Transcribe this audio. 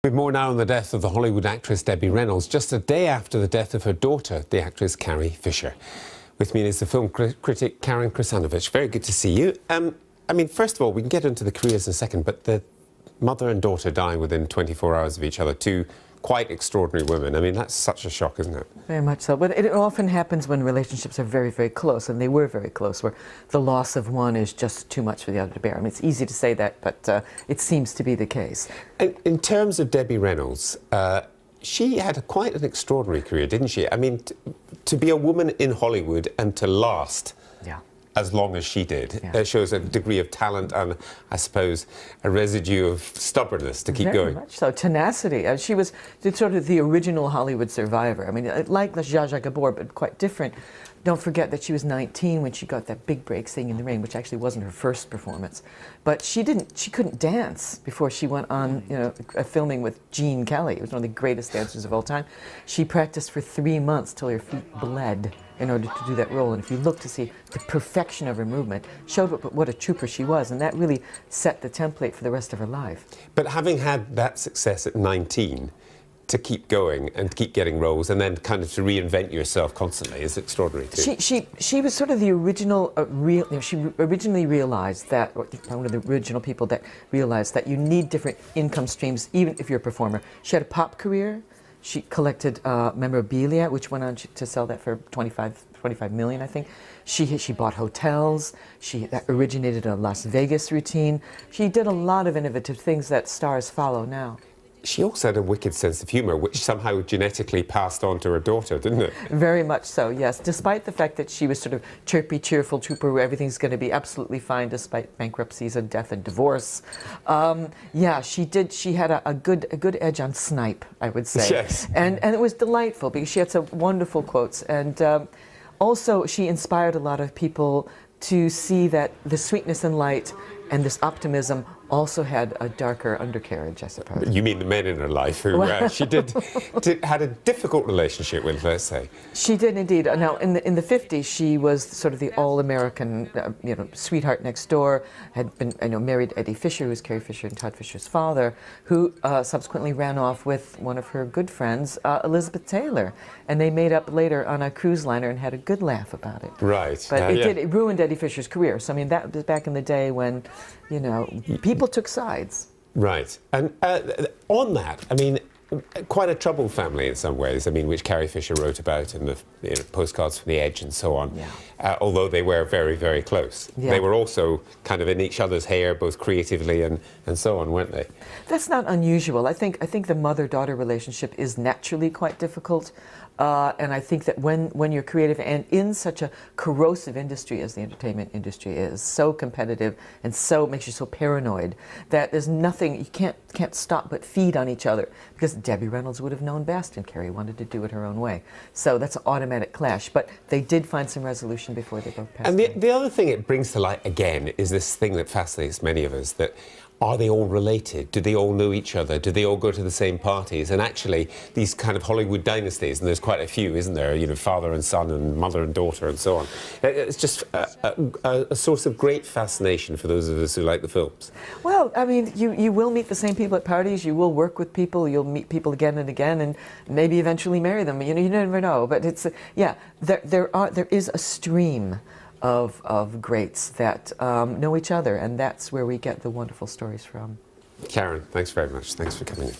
With more now on the death of the Hollywood actress Debbie Reynolds, just a day after the death of her daughter, the actress Carrie Fisher. With me is the film critic Carrie Krizanovich. Very good to see you. I mean, first of all, we can get into the careers in a second, but the mother and daughter dying within 24 hours of each other, two quite extraordinary women. I mean, that's such a shock, isn't it? Very much so. But it often happens when relationships are very, very close, and they were very close, where the loss of one is just too much for the other to bear. I mean, it's easy to say that, but it seems to be the case. And in terms of Debbie Reynolds, she had quite an extraordinary career, didn't she? I mean, to be a woman in Hollywood and to last as long as she did, shows a degree of talent and, I suppose, a residue of stubbornness to keep going. Very much so. Tenacity. She was sort of the original Hollywood survivor. I mean, like Zsa Zsa Gabor, but quite different. Don't forget that she was 19 when she got that big break singing in the rain, which actually wasn't her first performance. But she couldn't dance before she went on, filming with Gene Kelly. It was one of the greatest dancers of all time. She practiced for 3 months till her feet bled in order to do that role. And if you look to see the perfection of her movement, showed what a trooper she was, and that really set the template for the rest of her life. But having had that success at 19, to keep going and keep getting roles and then kind of to reinvent yourself constantly is extraordinary too. She was sort of the original, she originally realized that, or one of the original people that realized that you need different income streams even if you're a performer. She had a pop career. She collected memorabilia, which went on to sell that for 25 million, I think. She bought hotels. That originated a Las Vegas routine. She did a lot of innovative things that stars follow now. She also had a wicked sense of humour, which somehow genetically passed on to her daughter, didn't it? Very much so, yes. Despite the fact that she was sort of chirpy, cheerful trooper where everything's going to be absolutely fine despite bankruptcies and death and divorce. She had a good edge on snipe, I would say. Yes. And it was delightful because she had some wonderful quotes. And also she inspired a lot of people to see that the sweetness and light and this optimism also had a darker undercarriage, I suppose. You mean the men in her life who she had a difficult relationship with, let's say. She did indeed. Now, in the 50s, she was sort of the all-American, sweetheart next door. Had been, married Eddie Fisher, who was Carrie Fisher and Todd Fisher's father, who subsequently ran off with one of her good friends, Elizabeth Taylor, and they made up later on a cruise liner and had a good laugh about it. Right. But it ruined Eddie Fisher's career. So I mean, that was back in the day when, people took sides. Right. And on that, I mean, quite a troubled family in some ways, I mean, which Carrie Fisher wrote about in the postcards from the Edge and so on, although they were very, very close. Yeah. They were also kind of in each other's hair, both creatively and so on, weren't they? That's not unusual. I think the mother-daughter relationship is naturally quite difficult. And I think that when you're creative and in such a corrosive industry as the entertainment industry is, so competitive and so makes you so paranoid that there's nothing, you can't stop but feed on each other, because Debbie Reynolds would have known best and Carrie wanted to do it her own way. So that's an automatic clash, but they did find some resolution before they both passed away. And the other thing it brings to light again is this thing that fascinates many of us, that are they all related? Do they all know each other? Do they all go to the same parties? And actually, these kind of Hollywood dynasties, and there's quite a few, isn't there? Father and son and mother and daughter and so on. It's just a source of great fascination for those of us who like the films. Well, I mean, you will meet the same people at parties, you will work with people, you'll meet people again and again, and maybe eventually marry them. You never know. But it's, there is a stream of greats that know each other, and that's where we get the wonderful stories from. Karen, thanks very much. Thanks for coming in.